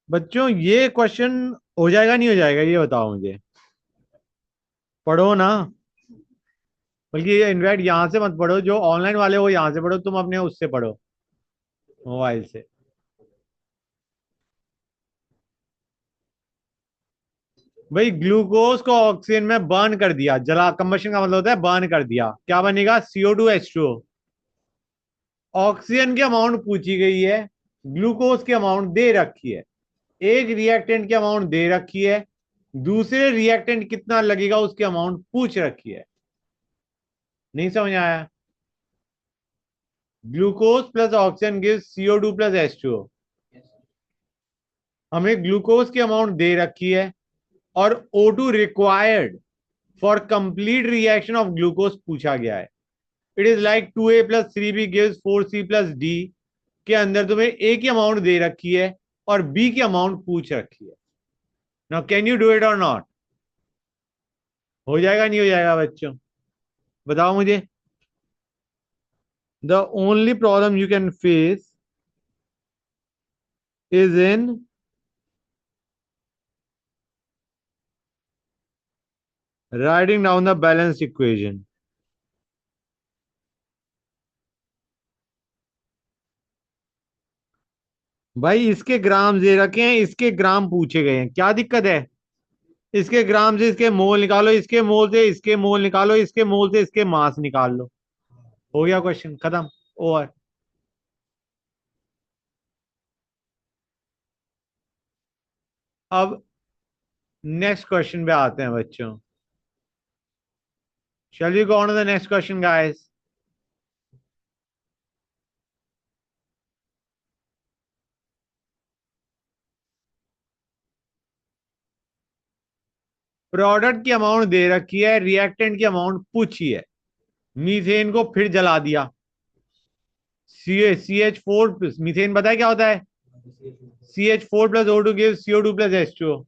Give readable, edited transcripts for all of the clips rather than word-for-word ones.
बच्चों ये क्वेश्चन हो जाएगा नहीं हो जाएगा ये बताओ मुझे। पढ़ो ना। बल्कि इनफैक्ट यहाँ से मत पढ़ो, जो ऑनलाइन वाले वो यहाँ से पढ़ो, तुम अपने उससे पढ़ो, मोबाइल से। भाई ग्लूकोज को ऑक्सीजन में बर्न कर दिया, जला, कंबशन का मतलब होता है बर्न कर दिया, क्या बनेगा? CO2H2O। ऑक्सीजन की अमाउंट पूछी गई है, ग्लूकोज की अमाउंट दे रखी है, एक रिएक्टेंट की अमाउंट दे रखी है, दूसरे रिएक्टेंट कितना लगेगा उसकी अमाउंट पूछ रखी है। नहीं समझ आया? Glucose plus oxygen gives CO2 plus H2O। हमें ग्लूकोज की अमाउंट दे रखी है और O2 required for complete reaction of glucose पूछा गया है। It is like 2A plus 3B gives 4C plus D के अंदर तुम्हें A की अमाउंट दे रखी है और B की अमाउंट पूछ रखी है। Now can you do it और नॉट? हो जाएगा नहीं हो जाएगा बच्चों? बताओ मुझे। The only problem you can face is in writing down the balance equation. भाई इसके ग्राम दे रखे हैं, इसके ग्राम पूछे गए हैं, क्या दिक्कत है? इसके ग्राम से इसके मोल निकालो, इसके मोल से इसके मोल निकालो, इसके मोल से इसके मास निकाल लो। हो गया क्वेश्चन खत्म। ओवर। अब नेक्स्ट क्वेश्चन पे आते हैं बच्चों। Shall we go on to the next question, guys? Product की अमाउंट दे रखी है, रिएक्टेंट की अमाउंट पूछी है। मीथेन को फिर जला दिया। CH4, मीथेन पता है क्या होता है? CH4 + O2 gives CO2 + H2O।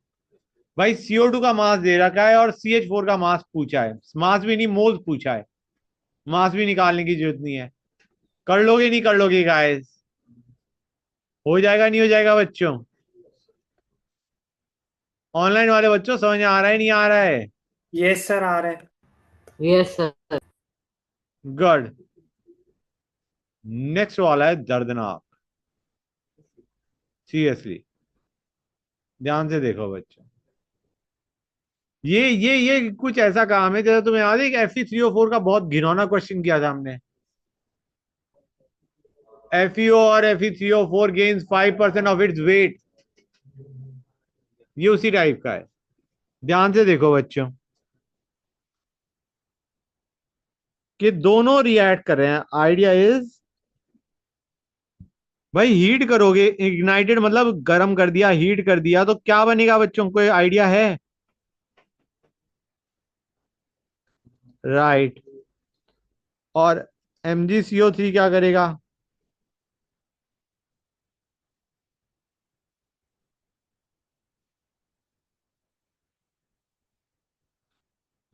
भाई CO2 का मास दे रखा है और CH4 का मास पूछा है, मास भी नहीं मोल्स पूछा है, मास भी निकालने की जरूरत नहीं है। कर लोगे नहीं कर लोगे गाइस? हो जाएगा नहीं हो जाएगा बच्चों? ऑनलाइन वाले बच्चों समझ आ रहा है नहीं आ रहा है? यस सर, आ रहा है। Yes sir. गुड। नेक्स्ट वाला है दर्दनाक। सीरियसली ध्यान से देखो बच्चों। ये कुछ ऐसा काम है जैसा तुम्हें याद है कि Fe3O4 का बहुत घिनौना क्वेश्चन किया था हमने। FeO और Fe3O4 gains 5% of its weight. ये उसी टाइप का है। ध्यान से देखो बच्चों कि दोनों रिएक्ट कर रहे हैं। आइडिया इज, भाई हीट करोगे, इग्नाइटेड मतलब गर्म कर दिया, हीट कर दिया तो क्या बनेगा बच्चों, कोई आइडिया है? राइट। और MgCO3 क्या करेगा?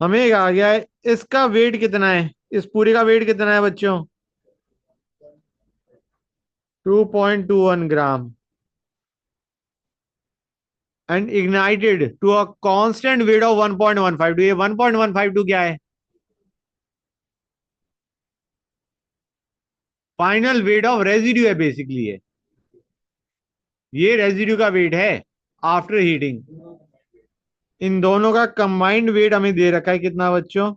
हमें एक आ गया है, इसका वेट कितना है, इस पूरे का वेट कितना है बच्चों? 2.21 gram and ignited to a constant weight of 1.152। ये 1.152 क्या है? फाइनल वेट ऑफ रेजिड्यू है बेसिकली। ये रेजिड्यू का वेट है आफ्टर हीटिंग। इन दोनों का कंबाइंड वेट हमें दे रखा है कितना बच्चों?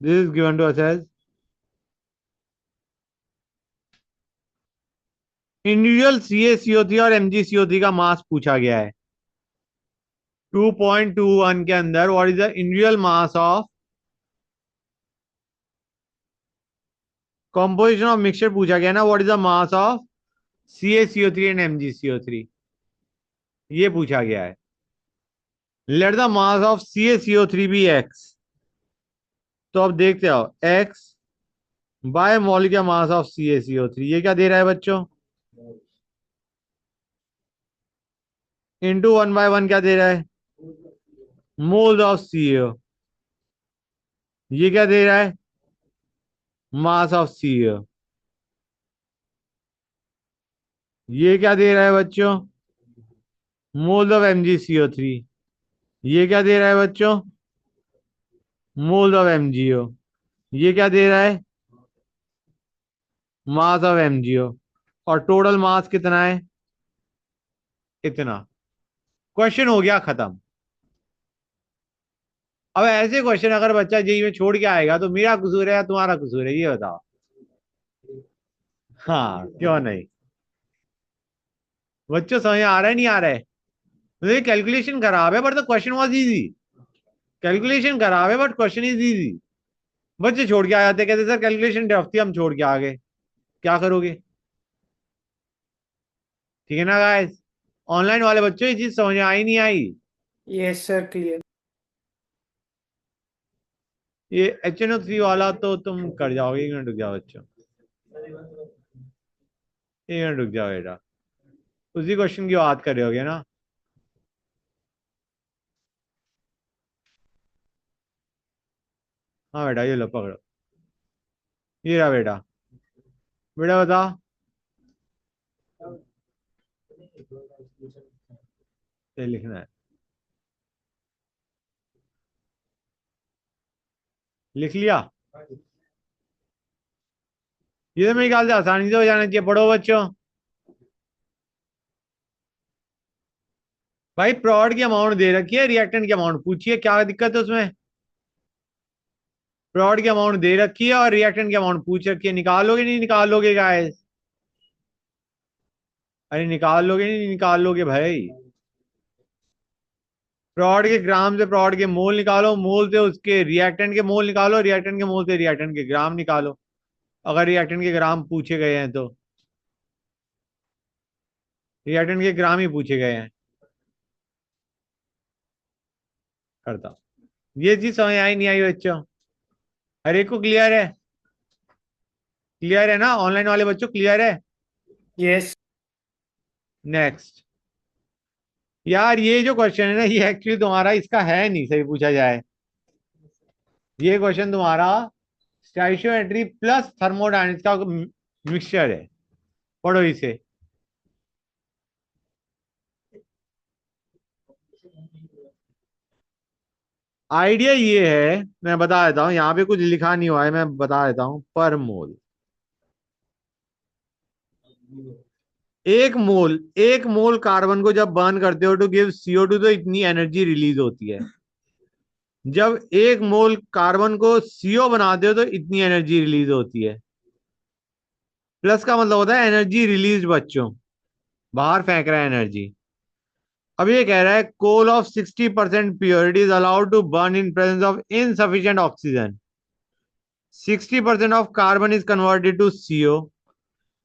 This is given to us as individual CaCO3 और MgCO3 का मास पूछा गया है। 2.21 के अंदर what is the individual mass of composition of mixture पूछा गया ना, what is the mass of CaCO3 and MgCO3, ये पूछा गया है। Let the mass of CaCO3 be x। तो अब देखते हो x by molecular mass of CaCO3, ये क्या दे रहा है बच्चों? इंटू 1/1 क्या दे रहा है? Moles of CO। ये क्या दे रहा है? Mass of CO। ये क्या दे रहा है बच्चों? Mole of MgCO3। ये क्या दे रहा है बच्चों? Mole of MgO। ये क्या दे रहा है? Mass of MgO। और टोटल मास कितना है? इतना। क्वेश्चन हो गया खत्म। अब ऐसे क्वेश्चन अगर बच्चा जेई में छोड़ के आएगा तो मेरा कसूर है या तुम्हारा कसूर है, ये बताओ। हाँ, क्यों नहीं? बच्चों समझ आ रहा है नहीं आ रहा है? मुझे कैलकुलेशन खराब है but the question was easy. Calculation खराब है बट क्वेश्चन इज इजी। बच्चे छोड़ के आ जाते, कहते सर कैलकुलेशन टफ थी हम छोड़ के आ गए। क्या करोगे? ठीक है ना गाइस? ऑनलाइन वाले बच्चों ये चीज समझ में आई नहीं आई? Yes sir clear. ये HNO3 वाला तो तुम कर जाओगे। 1 मिनट रुक जाओ बच्चों, 1 मिनट रुक जाओ बेटा। उसी क्वेश्चन की बात कर रहे होगे ना? हाँ बेटा, ये लो पकड़ो। ये रहा बेटा। बेटा बता। ये लिखना है। लिख लिया? ये तो मेरे ख्याल से आसानी से हो जाना चाहिए। पढ़ो बच्चों। भाई प्रोडक्ट की अमाउंट दे रखी है, रिएक्टेंट की अमाउंट पूछिए, क्या दिक्कत है उसमें? प्रोडक्ट की अमाउंट दे रखी है और रिएक्टेंट की अमाउंट पूछ रखी है, निकालोगे नहीं निकालोगे गाइस? अरे निकालोगे नहीं निकालोगे भाई? प्रोडक्ट के ग्राम से प्रोडक्ट के मोल निकालो, मोल से उसके रिएक्टेंट के मोल निकालो, रिएक्टेंट के मोल से रिएक्टेंट के ग्राम निकालो, अगर रिएक्टेंट के ग्राम पूछे गए हैं तो। रिएक्टेंट के ग्राम ही पूछे गए हैं। करता हूं। ये चीज समझ आई नहीं आई बच्चों? हर एक को क्लियर है? क्लियर है ना ऑनलाइन वाले बच्चों, क्लियर है? यस। नेक्स्ट। यार ये जो क्वेश्चन है ना, ये एक्चुअली तुम्हारा इसका है नहीं, सही पूछा जाए। ये क्वेश्चन तुम्हारा स्टाइशियोमेट्री प्लस थर्मोडायनेमिक्स का मिक्सचर है। पढ़ो इसे। आइडिया ये है, मैं बता देता हूं, यहाँ पे कुछ लिखा नहीं हुआ है, मैं बता देता हूं। पर मोल, एक मोल कार्बन को जब बर्न करते हो टू गिव CO2 तो इतनी एनर्जी रिलीज होती है। जब एक मोल कार्बन को CO बनाते हो तो इतनी एनर्जी रिलीज होती है। प्लस का मतलब होता है एनर्जी रिलीज बच्चों, बाहर फेंक रहा है एनर्जी। अब ये कह रहा है coal of 60% purity is allowed to burn in presence of insufficient oxygen. 60% of carbon is converted to CO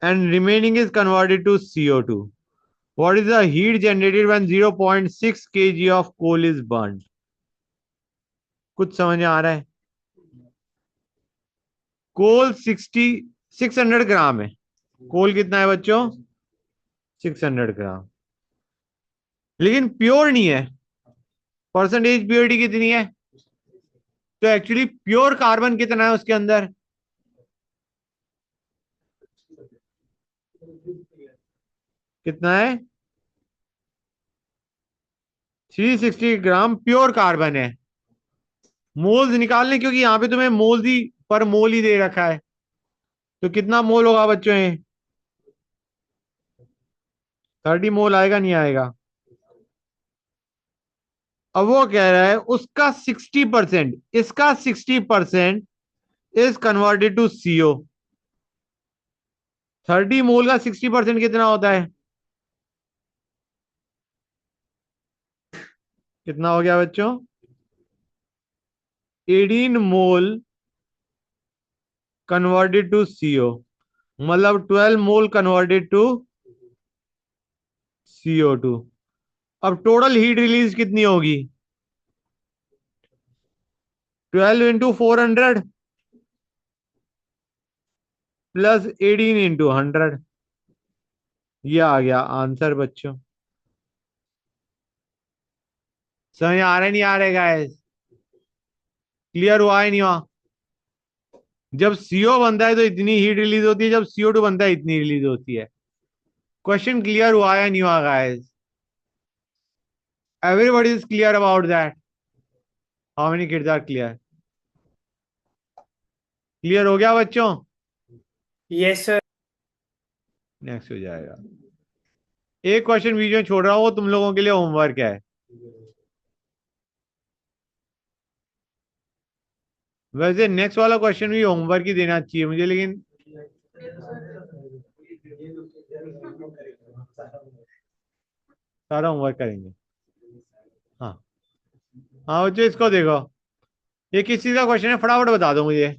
and remaining is converted to CO2. What is the heat generated when 0.6 kg of coal is burned? कुछ समझ में आ रहा है? कोल 600 ग्राम है। कोल कितना है बच्चों? 600 ग्राम। लेकिन प्योर नहीं है। परसेंटेज प्योरिटी कितनी है? तो एक्चुअली प्योर कार्बन कितना है उसके अंदर? कितना है? 360 ग्राम प्योर कार्बन है। मोल्स निकालने, क्योंकि यहां पे तुम्हें मोल्स ही पर मोल ही दे रखा है। तो कितना मोल होगा बच्चों ये? 30 मोल आएगा नहीं आएगा? अब वो कह रहा है उसका 60%, इसका 60% इज कन्वर्टेड टू CO। 30 मोल का 60% कितना होता है? कितना हो गया बच्चों? 18 मोल कन्वर्टेड टू CO, मतलब 12 मोल कन्वर्टेड टू CO2। अब टोटल हीट रिलीज कितनी होगी? 12 × 400 प्लस 18 × 100। ये आ गया आंसर बच्चों। समझ आ रहा नहीं आ रहा गाइस? क्लियर हुआ है नहीं हुआ? जब CO बनता है तो इतनी हीट रिलीज होती है, जब CO2 बनता है इतनी रिलीज होती है। क्वेश्चन क्लियर हुआ या नहीं हुआ guys? Everybody is clear about that? How many kids are clear? Clear हो गया बच्चों? Yes, sir. नेक्स्ट हो जाएगा। एक क्वेश्चन बीच में छोड़ रहा हूं, वो तुम लोगों के लिए होमवर्क है। वैसे नेक्स्ट वाला क्वेश्चन भी होमवर्क ही देना चाहिए मुझे, लेकिन सारा होमवर्क करेंगे। हाँ हाँ बच्चों, इसको देखो, ये किस चीज का क्वेश्चन है, फटाफट बता दो मुझे।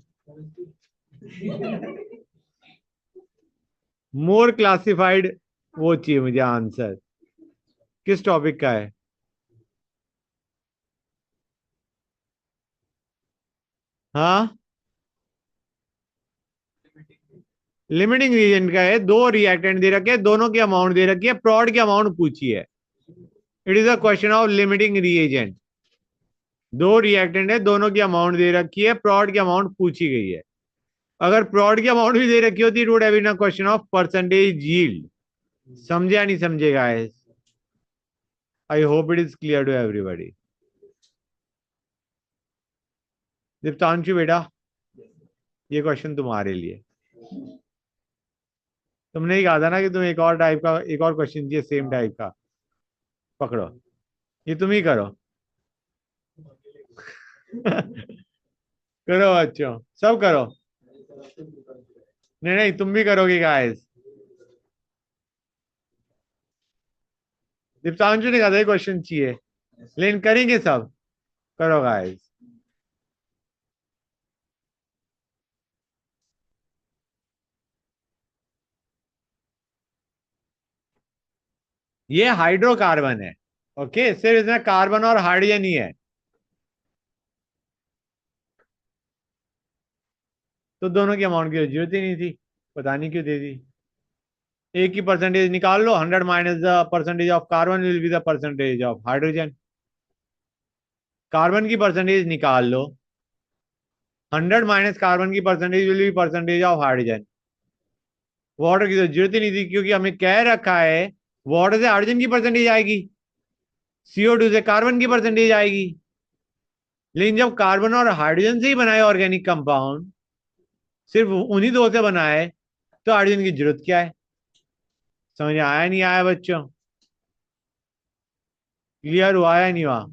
मोर क्लासिफाइड, वो चाहिए मुझे आंसर। किस टॉपिक का है? हाँ, लिमिटिंग रीजन का है। दो रिएक्टेंट दे रखे हैं, दोनों की अमाउंट दे रखी है, प्रॉड की अमाउंट पूछी है। It is a question of limiting reagent. दो रिएक्टेंट है, दोनों की अमाउंट दे रखी है, प्रॉड की अमाउंट पूछी गई है। अगर प्रॉड की अमाउंट भी दे रखी होती, it would have been a question of percentage yield. समझे या नहीं समझे guys? I hope it is clear to everybody. Diptanshu बेटा, ये क्वेश्चन तुम्हारे लिए। तुमने ही कहा था ना कि तुम एक और टाइप का, एक और क्वेश्चन चाहिए सेम टाइप का। पकड़ो, ये तुम ही करो। करो बच्चों, सब करो। नहीं नहीं, तुम भी करोगे गाइस। दीप्तांशु ने कहा था क्वेश्चन चाहिए, लेकिन करेंगे सब। करो गाइस। ये हाइड्रोकार्बन है। ओके, सिर्फ इसमें कार्बन और हाइड्रोजन ही है, तो दोनों की अमाउंट की जरूरत ही नहीं थी। पता नहीं क्यों दे दी। एक की परसेंटेज निकाल लो, 100 minus the percentage of carbon will be the percentage of hydrogen. Carbon की परसेंटेज निकाल लो, 100 माइनस कार्बन की percentage will be percentage of hydrogen. Water की तो जरूरत ही नहीं थी, क्योंकि हमें कह रखा है वाटर से हाइड्रोजन की परसेंटेज आएगी, CO2 से कार्बन की परसेंटेज आएगी। लेकिन जब कार्बन और हाइड्रोजन से ही बनाए ऑर्गेनिक कंपाउंड, सिर्फ उन्हीं दो से बना है, तो हाइड्रोजन की जरूरत क्या है? समझ आया नहीं आया बच्चों? क्लियर हुआ या नहीं हुआ?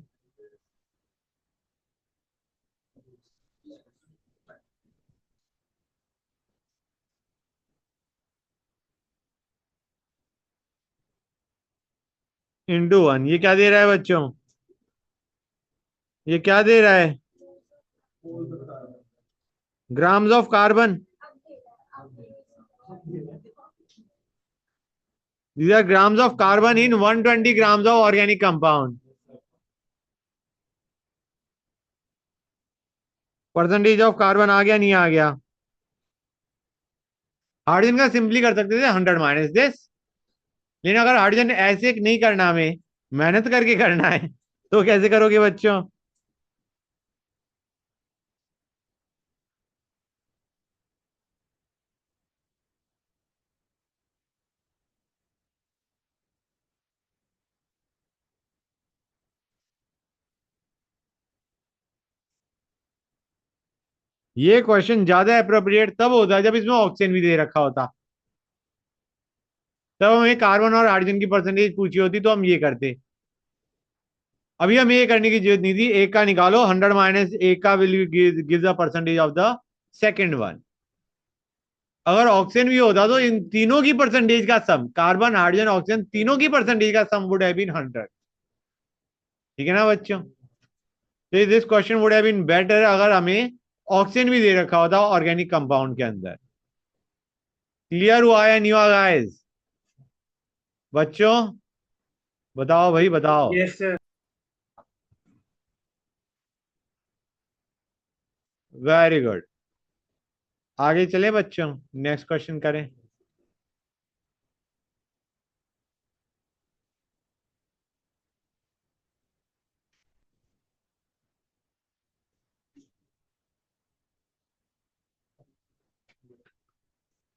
इंटू वन, ये क्या दे रहा है बच्चों? ये क्या दे रहा है? Grams of carbon. These are grams of carbon in 120 grams of organic compound. Percentage of carbon आ गया नहीं आ गया? हाइड्रोजन का सिंपली कर सकते थे 100 माइनस दिस। लेकिन अगर हाइड्रोजन ऐसे नहीं करना, हमें मेहनत करके करना है, तो कैसे करोगे बच्चों? ये क्वेश्चन ज्यादा अप्रोप्रिएट तब होता है जब इसमें ऑक्सीजन भी दे रखा होता। तब हमें कार्बन और हाइड्रोजन की परसेंटेज पूछी होती, तो हम ये करते। अभी हमें ये करने की जरूरत नहीं थी। एक का निकालो, 100 माइनस एक का will give the percentage of the second one. अगर ऑक्सीजन भी होता, तो इन तीनों की परसेंटेज का सम, कार्बन हाइड्रोजन ऑक्सीजन तीनों की परसेंटेज का सम वुड हैव बीन 100। ठीक है ना बच्चों? तो this question would have been better अगर हमें ऑक्सीजन भी दे रखा होता ऑर्गेनिक कंपाउंड के अंदर। क्लियर हुआ या नहीं हुआ गाइस? बच्चों बताओ भाई, बताओ। Yes, sir. Very good. आगे चले बच्चों, नेक्स्ट क्वेश्चन करें।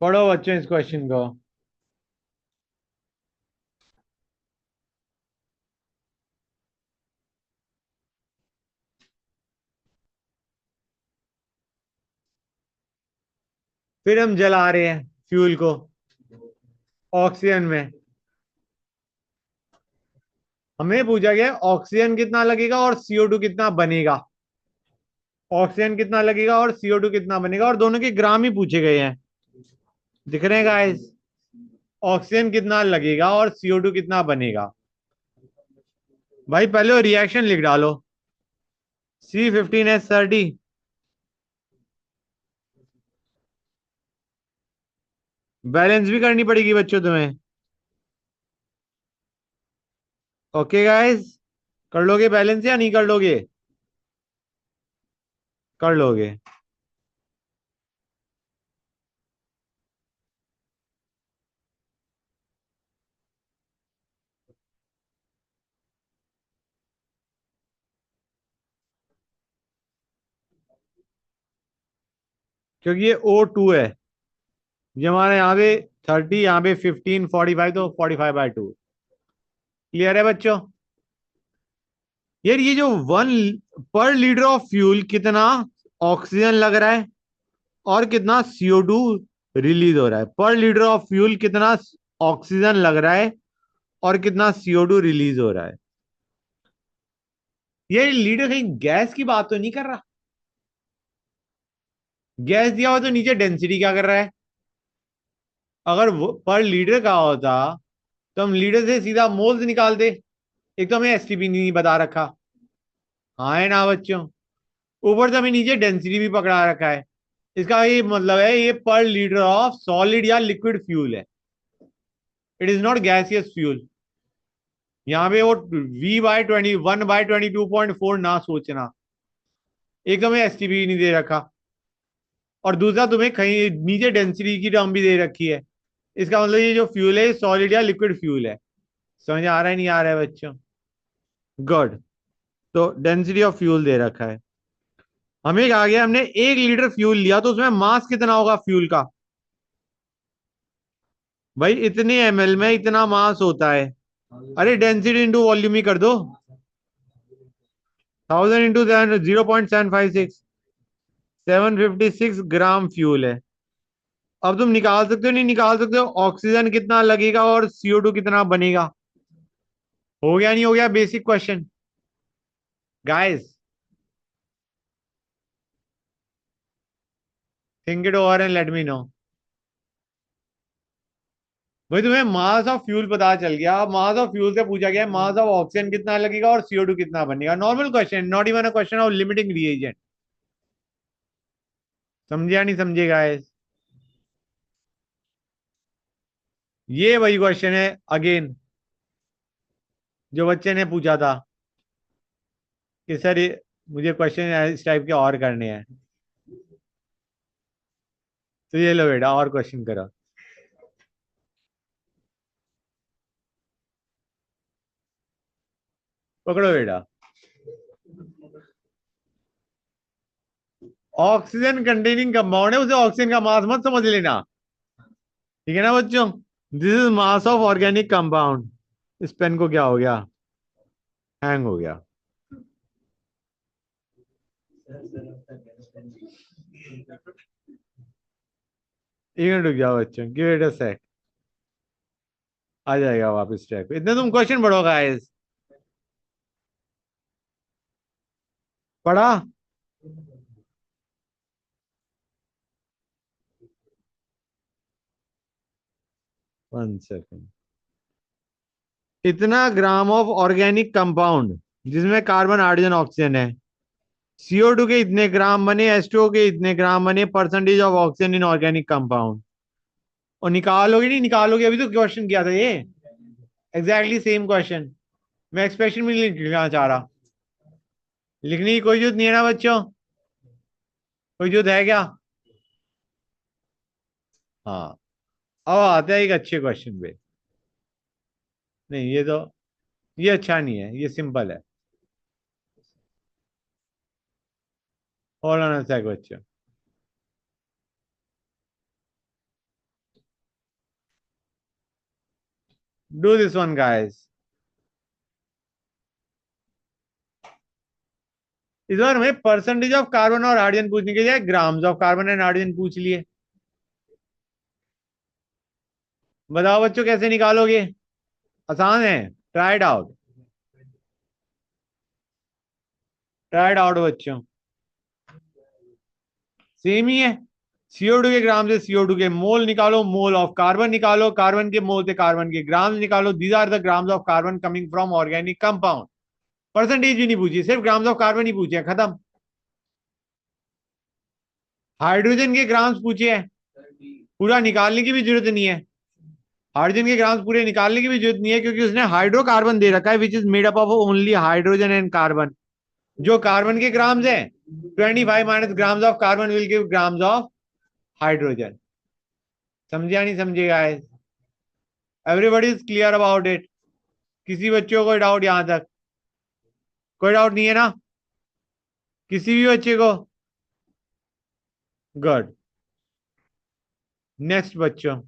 पढ़ो बच्चों इस क्वेश्चन को। फिर हम जला रहे हैं फ्यूल को ऑक्सीजन में। हमें पूछा गया ऑक्सीजन कितना लगेगा और CO2 कितना बनेगा। ऑक्सीजन कितना लगेगा और CO2 कितना बनेगा, और दोनों के ग्राम ही पूछे गए हैं। दिख रहे हैं गाइस? ऑक्सीजन कितना लगेगा और CO2 कितना बनेगा। भाई पहले रिएक्शन लिख डालो। C15H30। बैलेंस भी करनी पड़ेगी बच्चों तुम्हें। ओके गाइस, कर लोगे बैलेंस या नहीं कर लोगे? कर लोगे। क्योंकि ये O2 है, ये हमारे यहाँ पे 30, यहाँ पे 15, 45, तो 45/2। क्लियर है बच्चों? यार ये जो 1 पर लीटर ऑफ फ्यूल कितना ऑक्सीजन लग रहा है और कितना CO2 रिलीज हो रहा है। पर लीटर ऑफ फ्यूल कितना ऑक्सीजन लग रहा है और कितना CO2 रिलीज हो रहा है। ये लीटर कहीं गैस की बात तो नहीं कर रहा? गैस दिया हुआ तो नीचे डेंसिटी क्या कर रहा है? अगर पर लीटर का होता तो हम लीटर से सीधा मोल्स निकालते। एक तो हमें STP नहीं बता रखा। हाँ है ना बच्चों? ऊपर से हमें नीचे डेंसिटी भी पकड़ा रखा है। इसका ये मतलब है ये पर लीटर ऑफ सॉलिड या लिक्विड फ्यूल है। It is not gaseous fuel. यहाँ पे वो V/20 1/22.4 ना सोचना। एक तो हमें STP नहीं दे रखा, और दूसरा तुम्हें कहीं नीचे डेंसिटी की टर्म भी दे रखी है। इसका मतलब ये जो फ्यूल है सॉलिड या लिक्विड फ्यूल है। समझ आ रहा है नहीं आ रहा है बच्चों? गुड। तो डेंसिटी ऑफ फ्यूल दे रखा है। हमें कहा गया हमने 1 लीटर फ्यूल लिया तो उसमें मास कितना होगा फ्यूल का। भाई इतने ml में इतना मास होता है। अरे डेंसिटी इंटू वॉल्यूम ही कर दो। 1000 इंटू 0.756, 756 ग्राम फ्यूल है। अब तुम निकाल सकते हो नहीं निकाल सकते हो ऑक्सीजन कितना लगेगा और CO2 कितना बनेगा। हो गया नहीं हो गया basic question guys? Think it over and let me know. भाई तुम्हें मास ऑफ फ्यूल पता चल गया। मास ऑफ फ्यूल से पूछा गया मास ऑफ ऑक्सीजन कितना लगेगा और CO2 कितना बनेगा। Normal question, not even a question of limiting reagent. समझे या नहीं समझे गाइस? ये वही क्वेश्चन है अगेन जो बच्चे ने पूछा था कि सर मुझे क्वेश्चन इस टाइप के और करने हैं। तो ये लो बेटा और क्वेश्चन करो। पकड़ो बेटा। ऑक्सीजन कंटेनिंग कंपाउंड है, उसे ऑक्सीजन का मास मत समझ लेना। ठीक है ना बच्चों? This is mass of organic compound. इस पेन को क्या हो गया? हैंग हो गया। एक मिनट रुक जाओ बच्चों, गिव इट अ सेक। आ जाएगा वापस ट्रैक पे। इतने तुम क्वेश्चन पढ़ो गाइस। पढ़ा? 1 सेकेंड। इतना ग्राम ऑफ ऑर्गेनिक कंपाउंड जिसमें कार्बन हाइड्रोजन ऑक्सीजन है, CO2 के इतने ग्राम बने, H2O के इतने ग्राम बने, percentage of oxygen in organic compound. और निकालोगे नहीं निकालोगे, अभी तो क्वेश्चन किया था ये। Exactly same question. मैं एक्सप्रेशन भी नहीं लिखना चाह रहा। लिखने की कोई जरूरत नहीं है ना बच्चों? कोई जरूरत है क्या? हाँ। अब आते हैं एक अच्छे क्वेश्चन पे। नहीं ये तो, ये अच्छा नहीं है, ये सिंपल है। होल्ड ऑन अ सेक बच्चों। Do this one guys. इस बार हमें परसेंटेज ऑफ कार्बन और हाइड्रोजन पूछने के लिए grams of carbon and hydrogen पूछ लिए। बताओ बच्चों कैसे निकालोगे? आसान है, try it out, try it out बच्चों। सेम ही है। CO2 के ग्राम से CO2 के मोल निकालो, मोल ऑफ कार्बन निकालो, कार्बन के मोल से कार्बन के ग्राम निकालो। These are the grams of carbon coming from organic compound. Percentage भी नहीं पूछी, सिर्फ ग्राम्स ऑफ कार्बन ही पूछे, खत्म। हाइड्रोजन के ग्राम्स पूछे हैं, पूरा निकालने की भी जरूरत नहीं है। हाइड्रोजन के ग्राम्स पूरे निकालने की भी जरूरत नहीं है, क्योंकि उसने हाइड्रोकार्बन दे रखा है which is made up of only hydrogen and carbon. जो कार्बन के ग्राम्स है, 25 minus grams of carbon will give grams of hydrogen. समझे या नहीं समझे guys? Everybody is clear about it? किसी बच्चों को कोई डाउट यहां तक? कोई डाउट नहीं है ना किसी भी बच्चे को? गुड। नेक्स्ट बच्चों,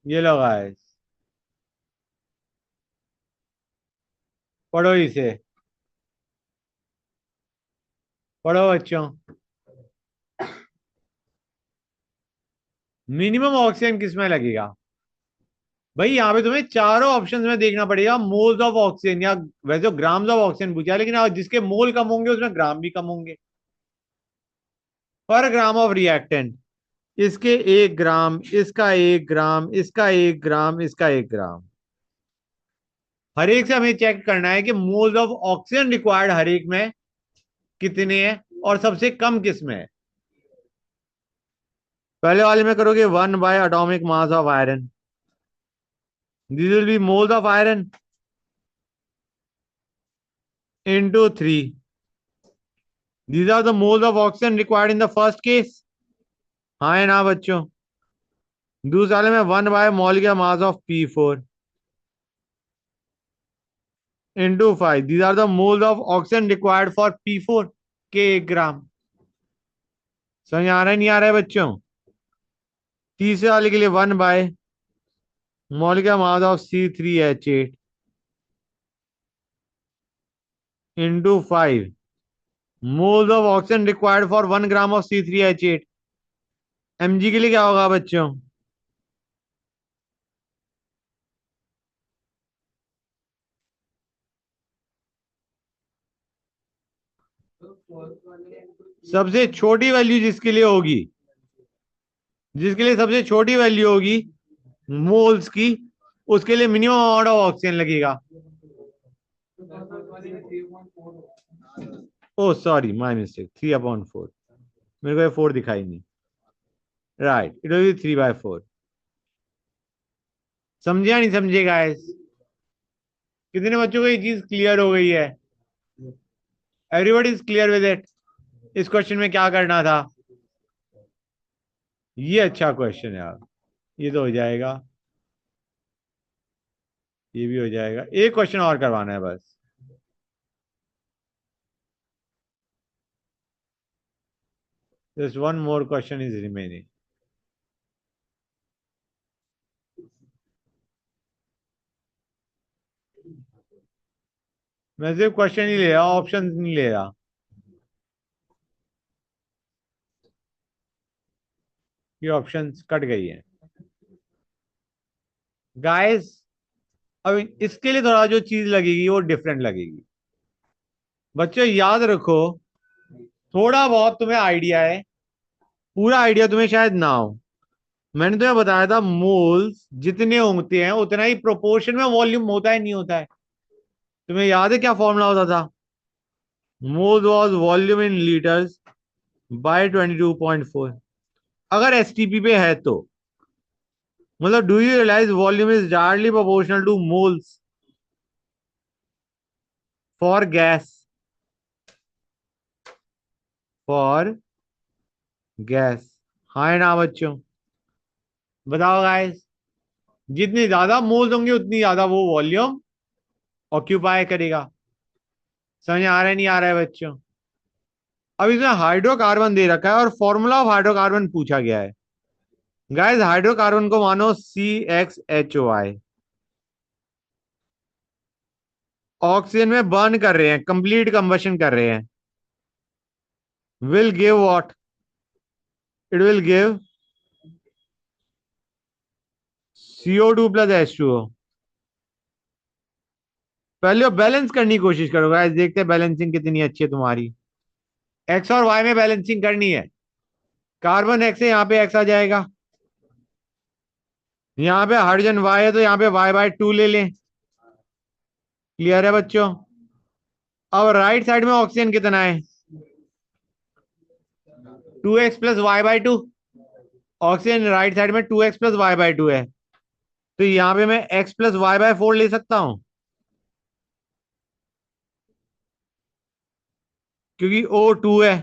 ये लो गाइस, पढ़ो इसे, पढ़ो बच्चों। मिनिमम ऑक्सीजन किसमें लगेगा? भाई यहाँ पे तुम्हें चारों ऑप्शंस में देखना पड़ेगा, मोल्स ऑफ ऑक्सीजन या वैसे ग्राम्स ऑफ ऑक्सीजन पूछा है, लेकिन जिसके मोल कम होंगे उसमें ग्राम भी कम होंगे। पर ग्राम ऑफ रिएक्टेंट, इसके 1 ग्राम, इसका 1 ग्राम, इसका 1 ग्राम, इसका 1 ग्राम। हर एक से हमें चेक करना है कि मोल्स ऑफ ऑक्सीजन रिक्वायर्ड हर एक में कितने हैं और सबसे कम किस में है। पहले वाले में करोगे 1 bye atomic mass of iron, this will be moles of iron into 3. These are the moles of oxygen required in the first case. हाँ है ना बच्चों? दूसरे वाले में 1 bye molecular mass of P4 into 5. These are the moles of oxygen required for P4 के 1 ग्राम। समझ आ रहा है नहीं आ रहा है बच्चों? तीसरे वाले के लिए 1 bye molecular mass of C3H8 into 5 moles of oxygen required for 1 gram of C3H8। mg के लिए क्या होगा बच्चों? सबसे छोटी वैल्यू जिसके लिए होगी, जिसके लिए सबसे छोटी वैल्यू होगी मोल्स की, उसके लिए मिनिमम अमाउंट ऑफ ऑक्सीजन लगेगा। ओ सॉरी, माय मिस्टेक, 3/4। मेरे को ये 4 दिखाई नहीं। Right, it will be 3/4। समझे या नहीं समझे गाइस? कितने बच्चों को ये चीज क्लियर हो गई है? Everybody is clear with it? इस क्वेश्चन में क्या करना था? ये अच्छा क्वेश्चन है यार, ये तो हो जाएगा, ये भी हो जाएगा। एक क्वेश्चन और करवाना है बस। Just one more question is remaining. मैं सिर्फ क्वेश्चन ही ले रहा, ऑप्शन नहीं ले रहा। ये ऑप्शंस कट गई है गाइस। अब इसके लिए थोड़ा जो चीज लगेगी वो डिफरेंट लगेगी। बच्चों याद रखो, थोड़ा बहुत तुम्हें आइडिया है, पूरा आइडिया तुम्हें शायद ना हो। मैंने तुम्हें बताया था मोल्स जितने होते हैं उतना ही प्रोपोर्शन में वॉल्यूम होता है, नहीं होता है? तुम्हें याद है क्या फॉर्मूला होता था? Moles was volume in litres by 22.4। अगर एसटीपी पे है तो मतलब do you realise volume is directly proportional to moles for gas, for gas. हाँ है ना बच्चों? बताओ गाइस, जितनी ज्यादा मोल्स होंगे उतनी ज्यादा वो वॉल्यूम ऑक्यूपाई करेगा। समझ आ रहा है नहीं आ रहा है बच्चों? अब इसमें हाइड्रोकार्बन दे रखा है और फॉर्मूला ऑफ हाइड्रोकार्बन पूछा गया है। गाइस हाइड्रोकार्बन को मानो CXHOI। ऑक्सीजन में बर्न कर रहे हैं, कंप्लीट कंबशन कर रहे हैं, will give what? It will give CO2 plus H2O. पहले वो बैलेंस करने की कोशिश करो गाइस, देखते हैं बैलेंसिंग कितनी अच्छी है तुम्हारी। एक्स और वाई में बैलेंसिंग करनी है। कार्बन एक्स है, यहाँ पे एक्स आ जाएगा, यहाँ पे हाइड्रोजन वाई है तो यहाँ पे y/2 ले लें। क्लियर है बच्चों? अब राइट साइड में ऑक्सीजन कितना है? 2x plus y/2। Oxygen right side में 2x प्लस y/2 है, तो यहाँ पे मैं x प्लस y/4 ले सकता हूं, क्योंकि O2 है।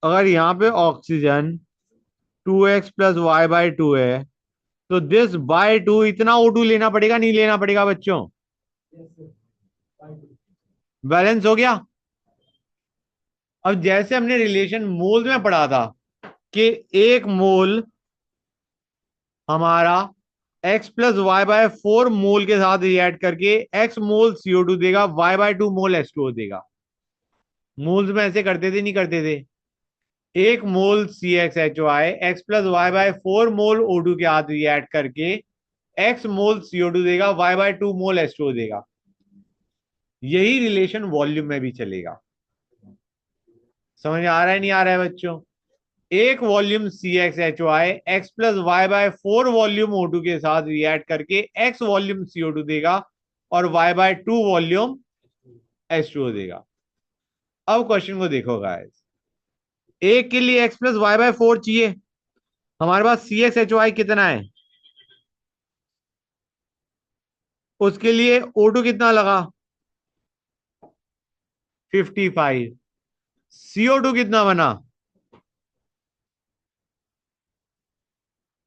अगर यहाँ पे ऑक्सीजन 2x प्लस y/2 है, तो दिस बाय 2 इतना O2 लेना पड़ेगा, नहीं लेना पड़ेगा बच्चों? बैलेंस हो गया। अब जैसे हमने रिलेशन मोल में पढ़ा था कि एक मोल हमारा x प्लस y/4 मोल के साथ रिएक्ट करके x मोल CO2 देगा, y/2 मोल H2O देगा। मोल्स में ऐसे करते थे, नहीं करते थे? एक मोल CxHy x प्लस y/4 मोल O2 के साथ रिएक्ट करके x मोल CO2 देगा, y/2 मोल H2O देगा। यही रिलेशन वॉल्यूम में भी चलेगा। समझ आ रहा है, नहीं आ रहा है बच्चों? एक volume CxHy x plus y/4 volume O2 के साथ रिएक्ट करके x वॉल्यूम CO2 देगा और y/2 वॉल्यूम H2O देगा। अब क्वेश्चन को देखो गाइस, एक के लिए x प्लस y/4 चाहिए, हमारे पास CxHy कितना है, उसके लिए O2 कितना लगा? 55। CO2 कितना बना?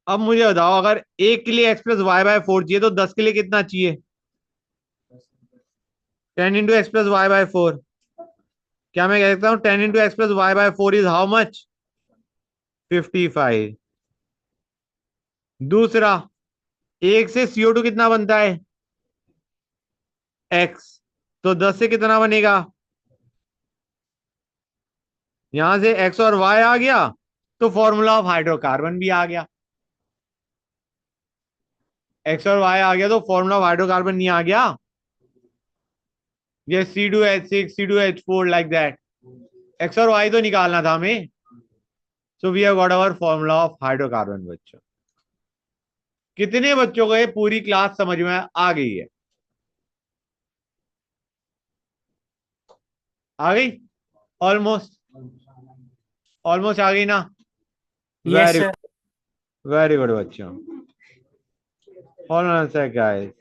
अब मुझे बताओ, अगर एक के लिए x प्लस y/4 चाहिए तो 10 के लिए कितना चाहिए? 10 इंटू एक्स प्लस y/4। क्या मैं कह सकता हूं 10 into x plus y/4 is how much? 55। दूसरा, एक से CO2 कितना बनता है? x। तो 10 से कितना बनेगा? यहां से x और y आ गया, तो फॉर्मूला ऑफ हाइड्रोकार्बन भी आ गया। x और y आ गया तो फॉर्मूला ऑफ हाइड्रोकार्बन नहीं आ गया? ये C2H6 C2H4 like that. x और y तो निकालना था हमें। So we have got our formula of hydrocarbon बच्चों। कितने बच्चों को ये पूरी क्लास समझ में आ गई है? आ गई? ऑलमोस्ट, ऑलमोस्ट आ गई ना? Yes, very sir. Very good बच्चों। Hold on a sec, guys.